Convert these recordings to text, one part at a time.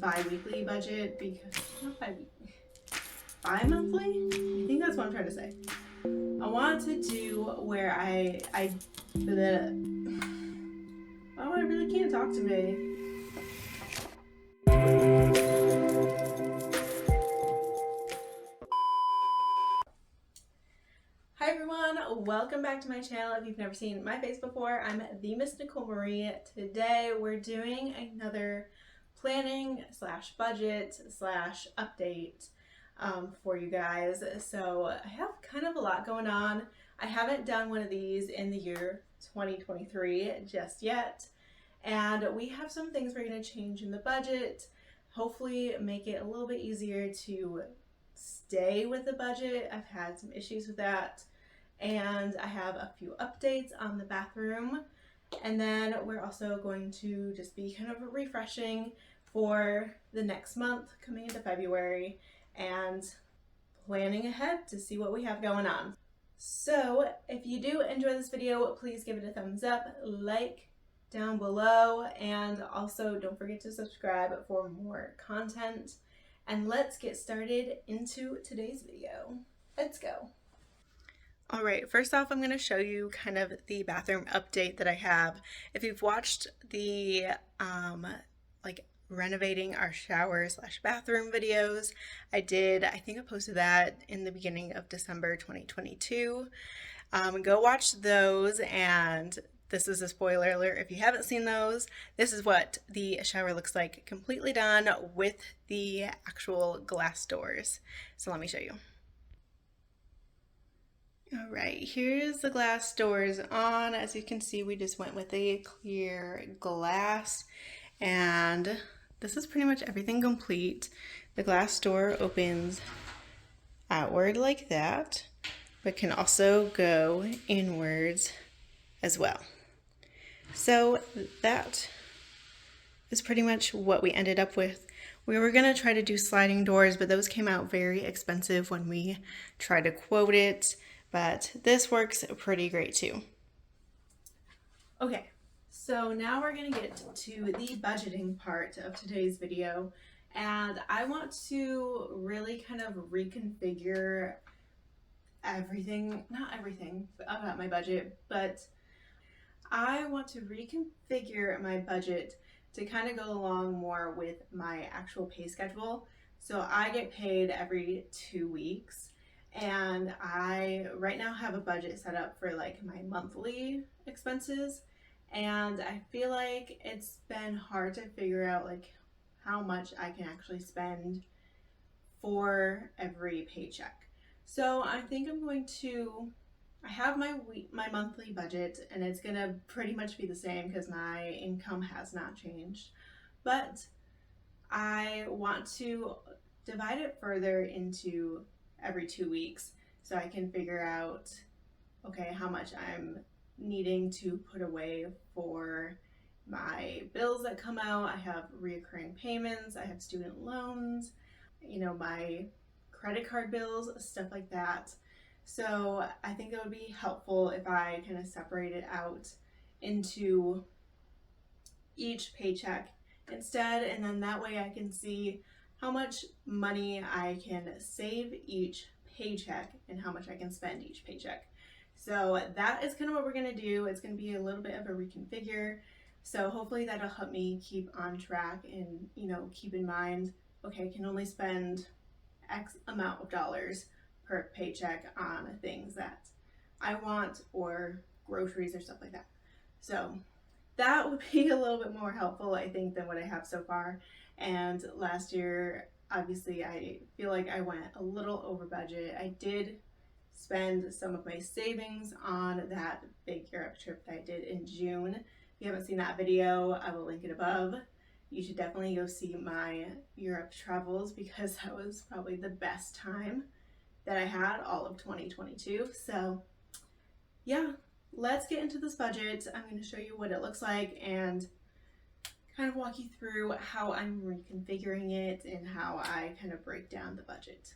bi-weekly budget because, not bi-weekly, bi-monthly? I think that's what I'm trying to say. I want to do where oh, I really can't talk today. Hi everyone, welcome back to my channel. If you've never seen my face before, I'm themissnicolemarie. Today we're doing another planning / budget / update for you guys. So I have kind of a lot going on. I haven't done one of these in the year 2023 just yet. And we have some things we're going to change in the budget, hopefully make it a little bit easier to stay with the budget. I've had some issues with that. And I have a few updates on the bathroom. And then we're also going to just be kind of refreshing for the next month coming into February and planning ahead to see what we have going on. So if you do enjoy this video, please give it a thumbs up, like down below, and also don't forget to subscribe for more content. And let's get started into today's video. Let's go. All right, first off, I'm going to show you kind of the bathroom update that I have. If you've watched the renovating our shower / bathroom videos, I think I posted that in the beginning of December 2022. Go watch those, and this is a spoiler alert if you haven't seen those. This is what the shower looks like completely done with the actual glass doors. So let me show you. All right, here's the glass doors on. As you can see, we just went with a clear glass, and this is pretty much everything complete. The glass door opens outward like that, but can also go inwards as well. So that is pretty much what we ended up with. We were gonna try to do sliding doors, but those came out very expensive when we tried to quote it. But this works pretty great too. Okay, so now we're gonna get to the budgeting part of today's video. And I want to really kind of reconfigure everything, not everything about my budget, but I want to reconfigure my budget to kind of go along more with my actual pay schedule. So I get paid every 2 weeks. And I right now have a budget set up for like my monthly expenses, and I feel like it's been hard to figure out like how much I can actually spend for every paycheck. So I think I have my monthly budget, and it's gonna pretty much be the same because my income has not changed, but I want to divide it further into every 2 weeks so I can figure out, okay, how much I'm needing to put away for my bills that come out. I have reoccurring payments, I have student loans, my credit card bills, stuff like that. So I think it would be helpful if I kind of separate it out into each paycheck instead, and then that way I can see how much money I can save each paycheck and how much I can spend each paycheck. So that is kind of what we're going to do. It's going to be a little bit of a reconfigure. So hopefully that'll help me keep on track and, keep in mind, okay, I can only spend X amount of dollars per paycheck on things that I want or groceries or stuff like that. So that would be a little bit more helpful, I think, than what I have so far. And last year, obviously, I feel like I went a little over budget. I did spend some of my savings on that big Europe trip that I did in June. If you haven't seen that video, I will link it above. You should definitely go see my Europe travels because that was probably the best time that I had all of 2022. So yeah, let's get into this budget. I'm going to show you what it looks like and kind of walk you through how I'm reconfiguring it and how I kind of break down the budget.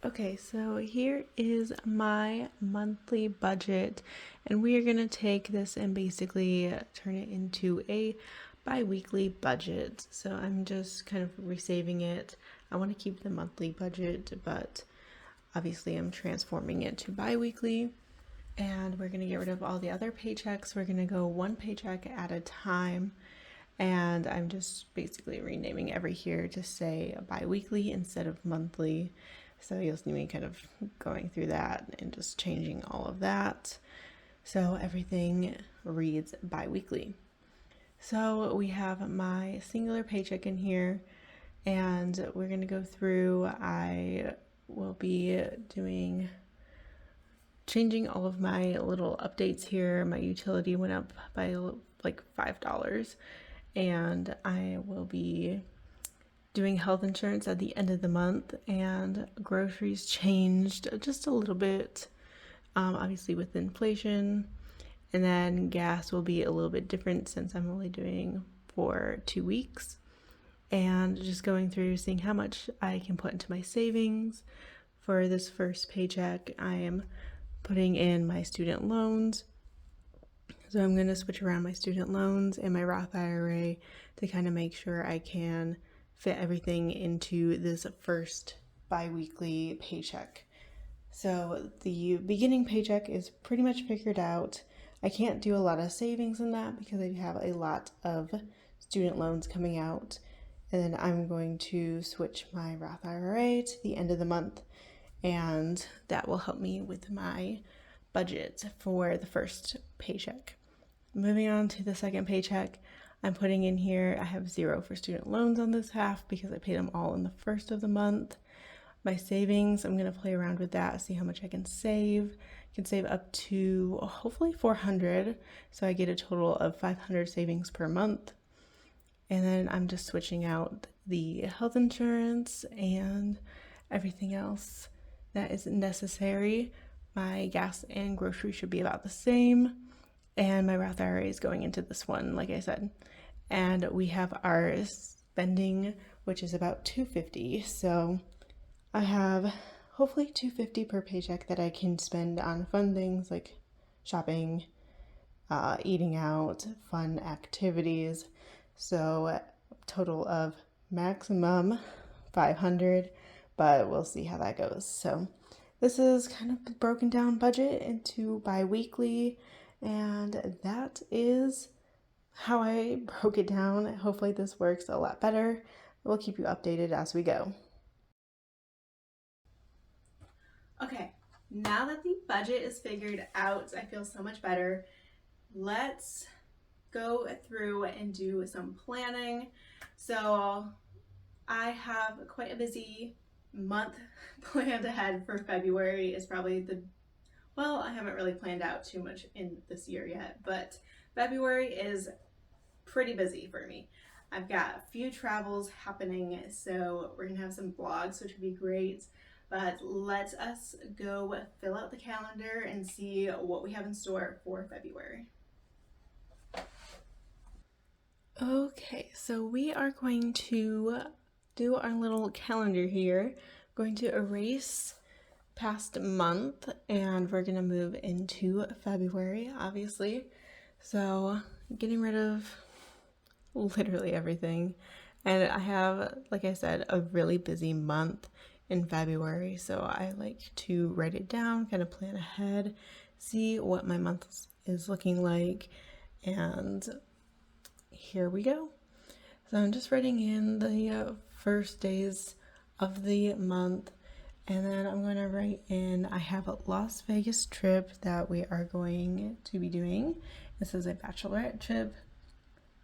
Okay, so here is my monthly budget, and we are going to take this and basically turn it into a bi-weekly budget. So I'm just kind of resaving it. I want to keep the monthly budget, but obviously I'm transforming it to bi-weekly. And we're going to get rid of all the other paychecks. We're going to go one paycheck at a time. And I'm just basically renaming every here to say bi-weekly instead of monthly. So you'll see me kind of going through that and just changing all of that. So everything reads bi-weekly. So we have my singular paycheck in here, and we're going to go through. I will be changing all of my little updates here. My utility went up by like $5, and I will be doing health insurance at the end of the month, and groceries changed just a little bit, obviously with inflation. And then gas will be a little bit different since I'm only doing for 2 weeks. And just going through seeing how much I can put into my savings. For this first paycheck, I am putting in my student loans. So I'm going to switch around my student loans and my Roth IRA to kind of make sure I can fit everything into this first bi-weekly paycheck. So the beginning paycheck is pretty much figured out. I can't do a lot of savings in that because I have a lot of student loans coming out. And then I'm going to switch my Roth IRA to the end of the month, and that will help me with my budget for the first paycheck. Moving on to the second paycheck, I'm putting in here, I have 0 for student loans on this half because I paid them all in the first of the month. My savings, I'm going to play around with that, see how much I can save. I can save up to hopefully 400, so I get a total of 500 savings per month. And then I'm just switching out the health insurance and everything else that is necessary. My gas and grocery should be about the same, and my Roth IRA is going into this one, like I said. And we have our spending, which is about $250. So I have hopefully $250 per paycheck that I can spend on fun things like shopping, eating out, fun activities. So total of maximum 500, but we'll see how that goes. So this is kind of broken down budget into bi-weekly, and that is how I broke it down. Hopefully this works a lot better. We'll keep you updated as we go. Okay, now that the budget is figured out, I feel so much better. Let's go through and do some planning. So I have quite a busy month planned ahead for February. Is probably I haven't really planned out too much in this year yet, but February is pretty busy for me. I've got a few travels happening, so we're gonna have some vlogs, which would be great. But let us go fill out the calendar and see what we have in store for February. Okay, so we are going to do our little calendar here. We're going to erase past month, and we're going to move into February, obviously. So getting rid of literally everything. And I have, like I said, a really busy month in February, so I like to write it down, kind of plan ahead, see what my month is looking like, and here we go. So I'm just writing in the first days of the month, and then I'm going to write in, I have a Las Vegas trip that we are going to be doing. This is a bachelorette trip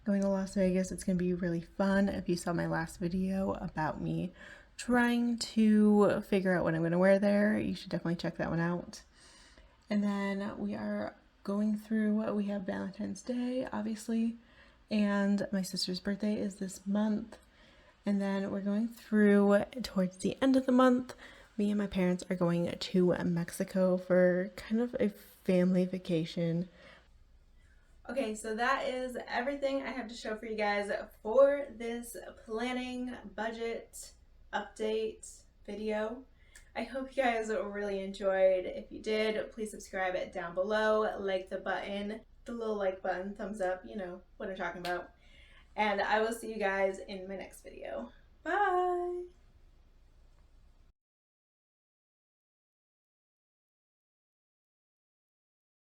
going to Las Vegas. It's going to be really fun. If you saw my last video about me trying to figure out what I'm going to wear there, you should definitely check that one out. And then we are going through, we have Valentine's Day, obviously, and my sister's birthday is this month. And then we're going through towards the end of the month. Me and my parents are going to Mexico for kind of a family vacation. Okay, so that is everything I have to show for you guys for this planning budget update video. I hope you guys really enjoyed. If you did, please subscribe it down below, like the button, the little like button, thumbs up, you know what I'm talking about. And I will see you guys in my next video. Bye!